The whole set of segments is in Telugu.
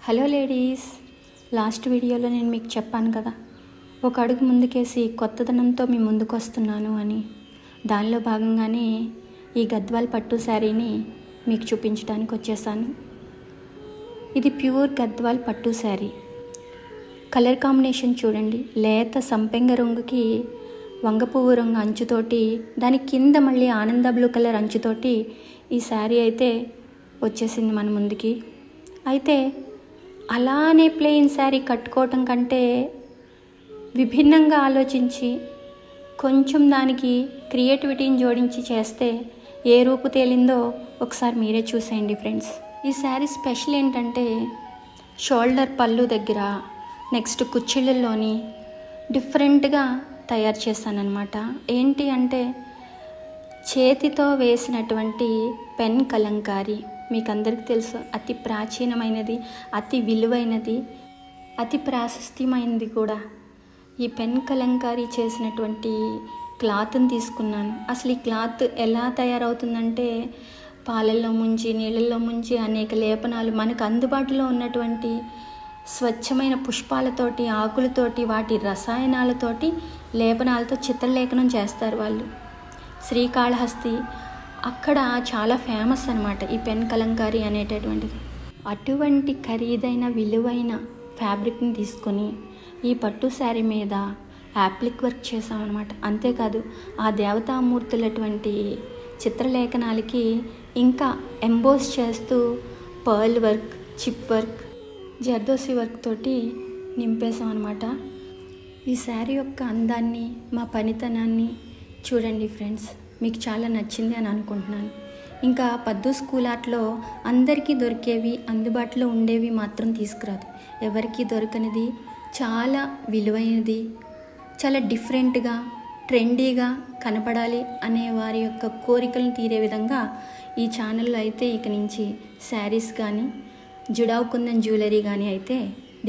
హలో లేడీస్, లాస్ట్ వీడియోలో నేను మీకు చెప్పాను కదా, ఒక అడుగు ముందుకేసి కొత్తదనంతో మీ ముందుకు వస్తున్నాను అని. దానిలో భాగంగానే ఈ గద్వాల్ పట్టు శారీని మీకు చూపించడానికి వచ్చేసాను. ఇది ప్యూర్ గద్వాల్ పట్టు శారీ. కలర్ కాంబినేషన్ చూడండి, లేత సంపెంగ రంగుకి వంగపువ్వు రంగు అంచుతోటి, దాని కింద మళ్ళీ ఆనంద బ్లూ కలర్ అంచుతోటి ఈ శారీ అయితే వచ్చేసింది మన ముందుకి. అయితే అలానే ప్లెయిన్ శారీ కట్టుకోవటం కంటే విభిన్నంగా ఆలోచించి కొంచెం దానికి క్రియేటివిటీని జోడించి చేస్తే ఏ రూపు తేలిందో ఒకసారి మీరే చూసేయండి ఫ్రెండ్స్. ఈ శారీ స్పెషల్ ఏంటంటే షోల్డర్ పళ్ళు దగ్గర, నెక్స్ట్ కుచ్చిళ్ళల్లోని డిఫరెంట్గా తయారు చేశానన్నమాట. ఏంటి అంటే చేతితో వేసినటువంటి పెన్ కలంకారీ. మీకు అందరికీ తెలుసు, అతి ప్రాచీనమైనది, అతి విలువైనది, అతి ప్రాశస్త్యమైనది కూడా. ఈ పెన్ కలంకారీ చేసినటువంటి క్లాత్ని తీసుకున్నాను. అసలు ఈ క్లాత్ ఎలా తయారవుతుందంటే పాలల్లో ముంచి, నీళ్ళల్లో ముంచి అనేక లేపనాలు, మనకు అందుబాటులో ఉన్నటువంటి స్వచ్ఛమైన పుష్పాలతోటి, ఆకులతోటి, వాటి రసాయనాలతోటి, లేపనాలతో చిత్రలేఖనం చేస్తారు వాళ్ళు. శ్రీకాళహస్తి అక్కడ చాలా ఫేమస్ అనమాట ఈ పెన్ కలంకారీ అనేటటువంటిది. అటువంటి ఖరీదైన విలువైన ఫ్యాబ్రిక్ని తీసుకొని ఈ పట్టు శారీ మీద యాప్లిక్ వర్క్ చేసామన్నమాట. అంతేకాదు ఆ దేవతామూర్తులటువంటి చిత్రలేఖనాలకి ఇంకా ఎంబోస్ చేస్తూ pearl work, chip work, zardozi work తోటి నింపేసాం అనమాట. ఈ శారీ యొక్క అందాన్ని, మా పనితనాన్ని చూడండి ఫ్రెండ్స్. మీకు చాలా నచ్చింది అని అనుకుంటున్నాను. ఇంకా పద్దు స్కూల్ ఆర్ట్లో అందరికీ దొరికేవి, అందుబాటులో ఉండేవి మాత్రం తీసుకురాదు. ఎవరికి దొరకనిది, చాలా విలువైనది, చాలా డిఫరెంట్గా, ట్రెండీగా కనపడాలి అనే వారి యొక్క కోరికలను తీరే విధంగా ఈ ఛానల్లో అయితే ఇక నుంచి శారీస్ కానీ, జుడావ్ కుందన్ జ్యువెలరీ కానీ అయితే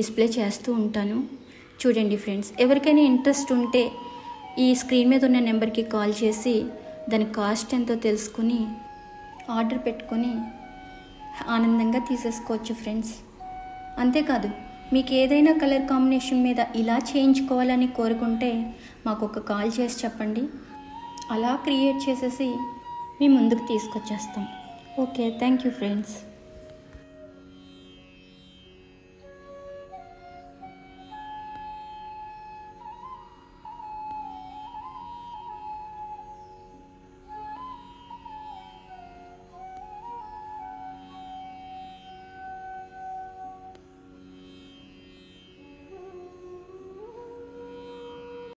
డిస్ప్లే చేస్తూ ఉంటాను. చూడండి ఫ్రెండ్స్, ఎవరికైనా ఇంట్రెస్ట్ ఉంటే ఈ స్క్రీన్ మీద ఉన్న నెంబర్కి కాల్ చేసి దాని కాస్ట్ ఎంతో తెలుసుకుని ఆర్డర్ పెట్టుకొని ఆనందంగా తీసేసుకోవచ్చు ఫ్రెండ్స్. అంతేకాదు మీకు ఏదైనా కలర్ కాంబినేషన్ మీద ఇలా చేయించుకోవాలని కోరుకుంటే మాకు ఒక కాల్ చేసి చెప్పండి, అలా క్రియేట్ చేసేసి మీ ముందుకు తీసుకొచ్చేస్తాం. Okay, thank you friends.